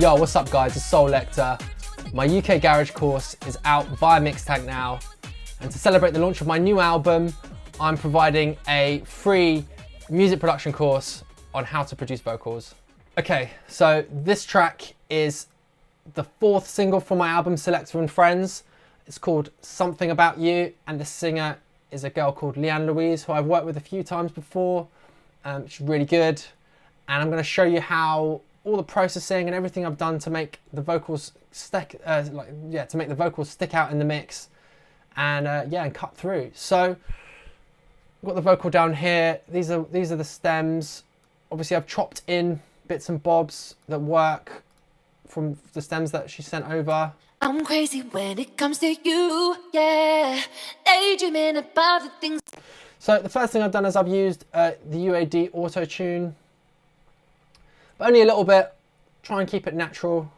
Yo, what's up guys, it's Soulecta. My UK Garage course is out via Mixtank now, and to celebrate the launch of my new album, I'm providing a free music production course on how to produce vocals. Okay, so this track is the 4th single from my album Soulecta Friends. It's called Something About You, and the singer is a girl called Leanne Louise, who I've worked with a few times before. She's really good, and I'm going to show you how all the processing and everything I've done to make the vocals stick, to make the vocals stick out in the mix, and and cut through. So I've got the vocal down here. These are the stems. Obviously, I've chopped in bits and bobs that work from the stems that she sent over. I'm crazy when it comes to you, yeah. Daydreaming about the things. So the first thing I've done is I've used the UAD auto-tune, but only a little bit. Try and keep it natural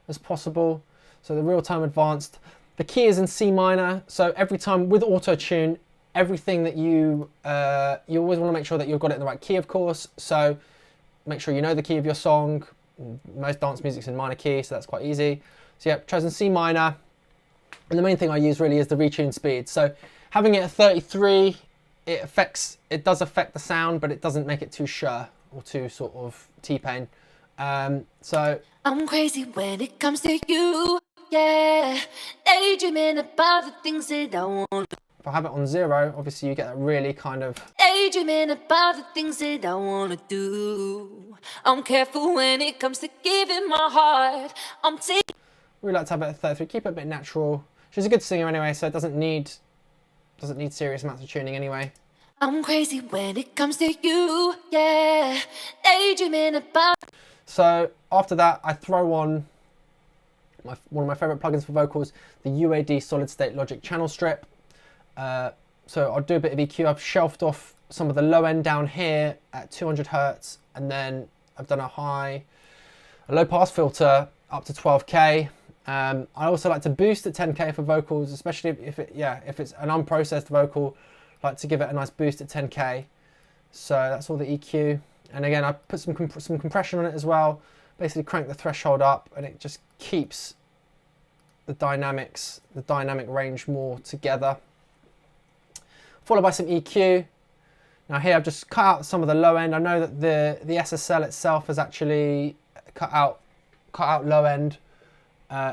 as possible. So the real-time advanced. The key is in C minor, so every time with auto-tune, everything that you always want to make sure that you've got it in the right key, of course. So make sure you know the key of your song. Most dance music's in minor key, so that's quite easy. So yeah, chosen C minor. And the main thing I use really is the retune speed. So having it at 33, it does affect the sound, but it doesn't make it too sure or too sort of T-Pain. So I'm crazy when it comes to you, yeah. Daydreaming about the things that I want. If I have it on 0, obviously you get that really kind of... Daydreaming about the things that I want to do. I'm careful when it comes to giving my heart. I'm taking... We like to have it at 33, keep it a bit natural. She's a good singer anyway, so it doesn't need serious amounts of tuning anyway. I'm crazy when it comes to you, yeah. Daydreaming about... So after that, I throw on one of my favorite plugins for vocals, the UAD Solid State Logic Channel Strip. So I'll do a bit of EQ. I've shelved off some of the low end down here at 200 Hertz, and then I've done a low pass filter up to 12K. I also like to boost at 10K for vocals, especially if it's an unprocessed vocal. I like to give it a nice boost at 10K. So that's all the EQ. And again, I put some compression on it as well. Basically crank the threshold up, and it just keeps the dynamic range more together. Followed by some EQ. Now here I've just cut out some of the low end. I know that the SSL itself has actually cut out low end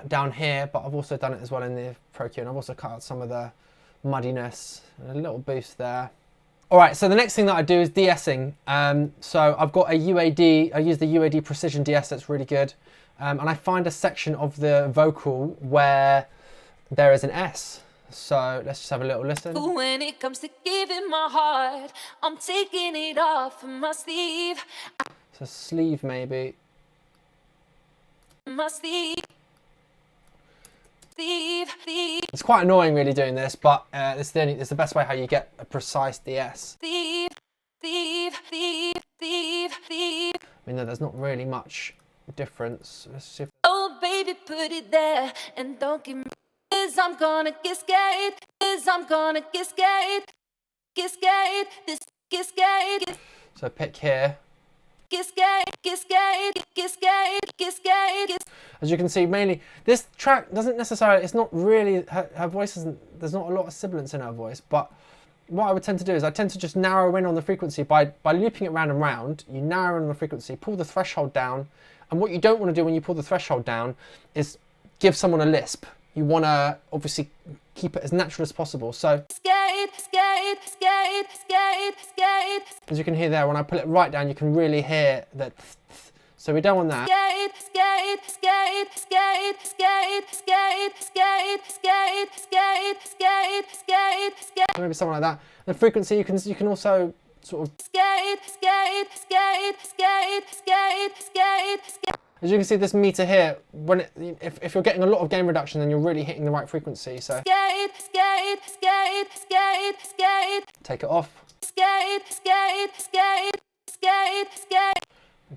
down here, but I've also done it as well in the Pro Q, and I've also cut out some of the muddiness and a little boost there. All right, so the next thing that I do is de-essing. So I've got a UAD, I use the UAD Precision de-ess, that's really good. And I find a section of the vocal where there is an S. So let's just have a little listen. When it comes to giving my heart, I'm taking it off of my sleeve. So sleeve maybe. My sleeve. It's quite annoying really doing this, but it's the best way how you get a precise de-ess. I mean, there's not really much difference. Let's see if... Oh baby, put it there and don't give me, 'cause I'm gonna get scared, 'cause I'm gonna get scared, get scared. So pick here. Get scared. As you can see, mainly this track doesn't necessarily, it's not really, her voice isn't, there's not a lot of sibilance in her voice, but what I would tend to do is I tend to just narrow in on the frequency by looping it round and round. You narrow in on the frequency, pull the threshold down, and what you don't want to do when you pull the threshold down is give someone a lisp. You want to obviously keep it as natural as possible. So as you can hear there, when I pull it right down, you can really hear that. So we don't want that. Maybe something like that. The frequency you can also sort of. As you can see, this meter here, when if you're getting a lot of gain reduction, then you're really hitting the right frequency. So take it off.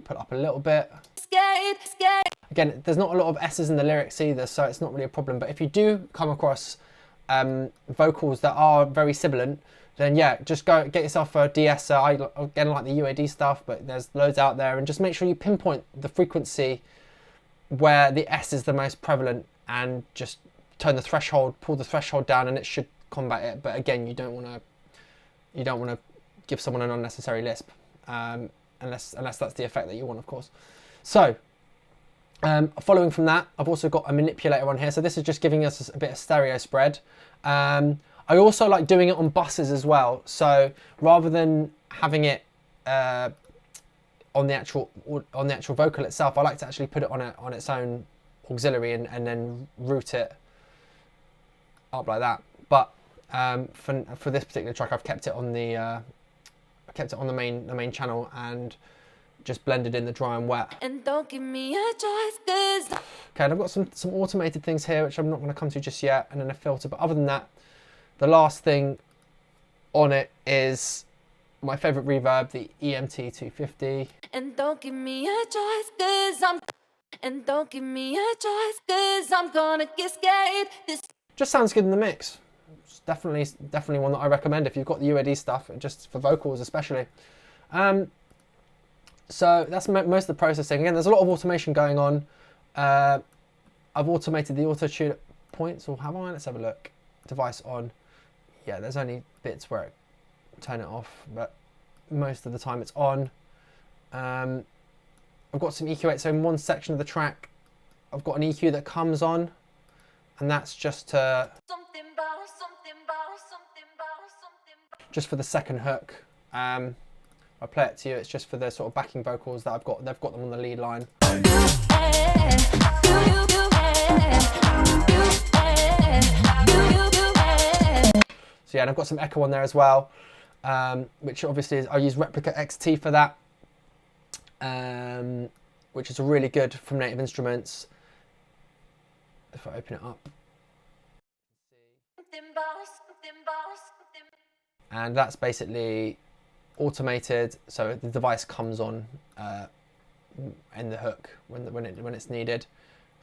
Put it up a little bit. Again, there's not a lot of S's in the lyrics either, so it's not really a problem. But if you do come across vocals that are very sibilant, then yeah, just go get yourself a de-esser. I again like the UAD stuff, but there's loads out there, and just make sure you pinpoint the frequency where the S is the most prevalent, and just turn the threshold, pull the threshold down, and it should combat it. But again, you don't want to give someone an unnecessary lisp, unless that's the effect that you want, of course. So following from that, I've also got a manipulator on here. So this is just giving us a bit of stereo spread. I also like doing it on buses as well. So rather than having it on the actual vocal itself, I like to actually put it on its own auxiliary and then route it up like that. But for this particular track, I've kept it on the main channel and just blended in the dry and wet. And don't give me a choice, 'cause okay, and I've got some automated things here which I'm not going to come to just yet, and then a filter. But other than that, the last thing on it is my favorite reverb, the EMT 250. And don't give me a choice, 'cause I'm gonna get scared. This Just sounds good in the mix. It's definitely one that I recommend if you've got the UAD stuff, just for vocals especially. So that's most of the processing. Again, there's a lot of automation going on. I've automated the auto tune points, or have I? Let's have a look. Device on. Yeah, there's only bits where I turn it off, but most of the time it's on. I've got some EQ8. So in one section of the track, I've got an EQ that comes on, and that's just just for the second hook. I play it to you. It's just for the sort of backing vocals that I've got. They've got them on the lead line. So yeah, and I've got some echo on there as well, which obviously is, I use Replica XT for that, which is really good from Native Instruments. If I open it up. And that's basically automated, so the device comes on in the hook when it's needed.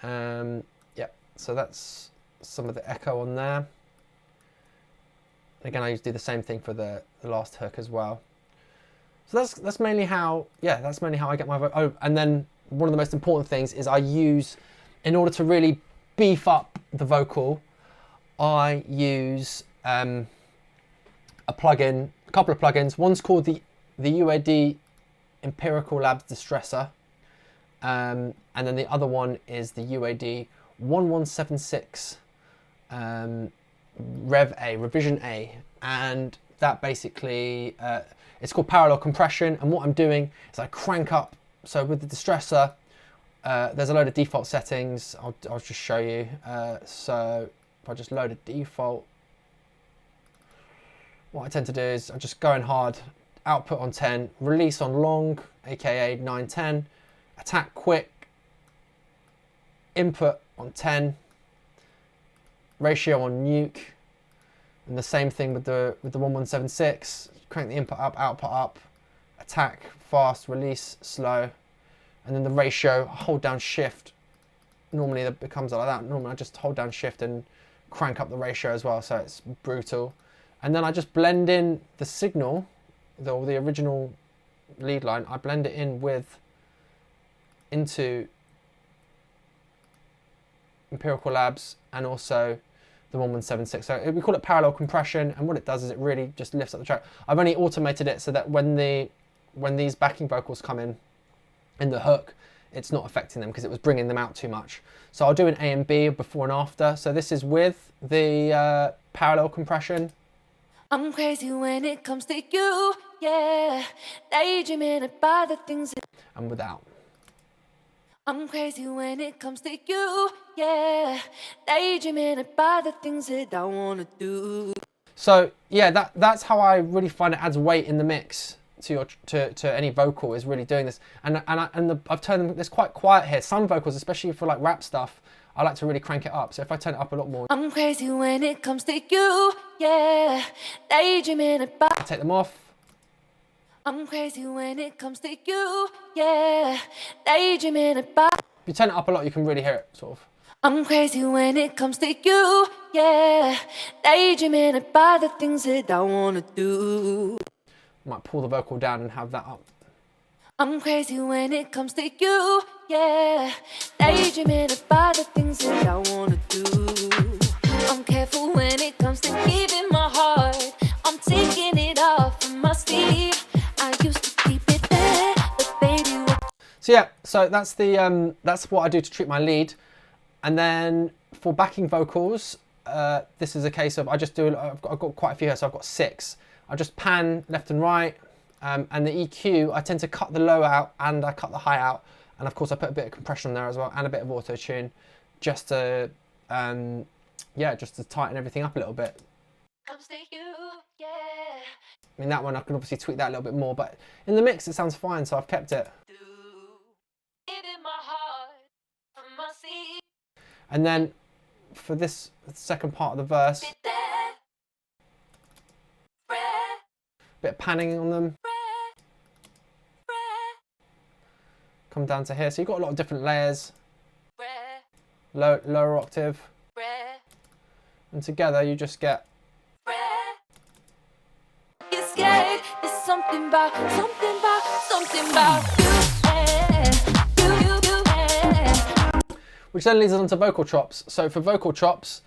Yeah, so that's some of the echo on there. Again, I do the same thing for the last hook as well. So that's mainly how I get my vote. Oh, and then one of the most important things is I use, in order to really beef up the vocal, I use a couple of plugins. One's called the UAD Empirical Labs Distressor, and then the other one is the UAD 1176 Revision A, and that basically it's called parallel compression. And what I'm doing is I crank up. So with the distressor, there's a load of default settings. I'll just show you. So if I just load a default, what I tend to do is I'm just going hard, output on 10, release on long, aka 910, attack quick, input on 10, ratio on nuke, and the same thing with the 1176. Crank the input up, output up, attack fast, release slow, and then the ratio, hold down shift. Normally that becomes like that. Normally I just hold down shift and crank up the ratio as well, so it's brutal. And then I just blend in the signal, the original lead line. I blend it in into Empirical Labs and also the 1176. So we call it parallel compression, and what it does is it really just lifts up the track. I've only automated it so that when these backing vocals come in the hook, it's not affecting them because it was bringing them out too much. So I'll do an A and B, before and after. So this is with the parallel compression. I'm crazy when it comes to you, yeah. Daydreaming about the things that... And without. I'm crazy when it comes to you, yeah. Daydreaming about the things that I wanna do. So yeah, that's how I really find it adds weight in the mix to any vocal, is really doing this. And I've turned them. It's quite quiet here. Some vocals, especially for like rap stuff, I like to really crank it up. So if I turn it up a lot more, I'm crazy when it comes to you, yeah. Daydreaming about... take them off. I'm crazy when it comes to you, yeah. Daydreaming about... If you turn it up a lot, you can really hear it, sort of. I'm crazy when it comes to you, yeah. Daydreaming about the things that I wanna do. Might pull the vocal down and have that up. I'm crazy when it comes to you, yeah. Daydreaming about the things that I wanna do. I'm careful when it comes to giving my heart. I'm taking it off from my sleeve. I used to keep it there, but baby. So yeah, so that's the that's what I do to treat my lead. And then for backing vocals, this is a case of I just do. I've got quite a few here, so I've got 6. I just pan left and right, and the EQ I tend to cut the low out and I cut the high out, and of course I put a bit of compression on there as well and a bit of auto tune, just to yeah, just to tighten everything up a little bit. Comes to you, yeah. I mean, that one I can obviously tweak that a little bit more, but in the mix it sounds fine, so I've kept it. And then for this second part of the verse, bit of panning on them. Come down to here, so you've got a lot of different layers. Lower octave. And together you just get. Which then leads us on to vocal chops. So for vocal chops,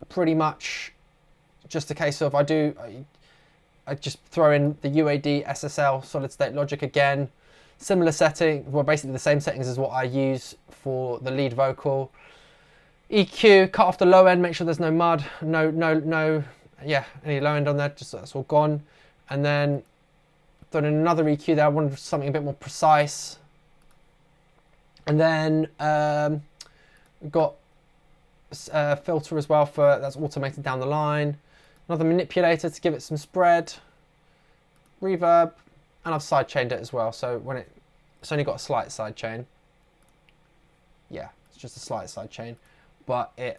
pretty much just a case of I just throw in the UAD SLL solid state logic again. Similar setting, well basically the same settings as what I use for the lead vocal. EQ, cut off the low end, make sure there's no mud, yeah, any low end on there, just so that's all gone. And then throw in another EQ there, I wanted something a bit more precise. And then we've got a filter as well for that's automated down the line. Another manipulator to give it some spread. Reverb, and I've sidechained it as well. So when it's only got a slight sidechain. Yeah, it's just a slight sidechain, but it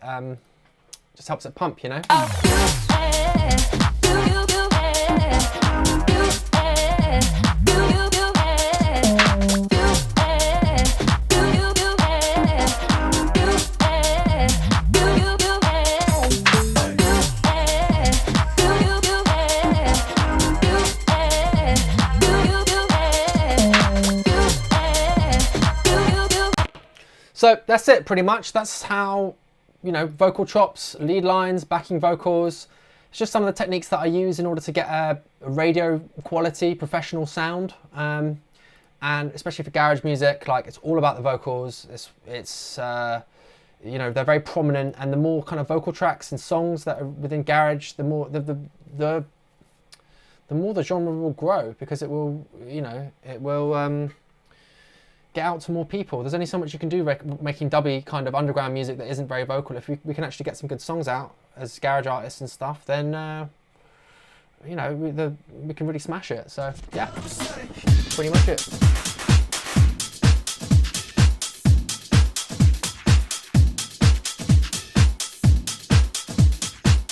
just helps it pump, you know. So that's it pretty much. That's how, you know, vocal chops, lead lines, backing vocals. It's just some of the techniques that I use in order to get a radio quality, professional sound. And especially for garage music, like it's all about the vocals. It's you know, they're very prominent, and the more kind of vocal tracks and songs that are within garage, the more the more the genre will grow, because it will, you know, it will get out to more people. There's only so much you can do making dubby kind of underground music that isn't very vocal. If we can actually get some good songs out as garage artists and stuff, then you know, we can really smash it. So yeah, pretty much it.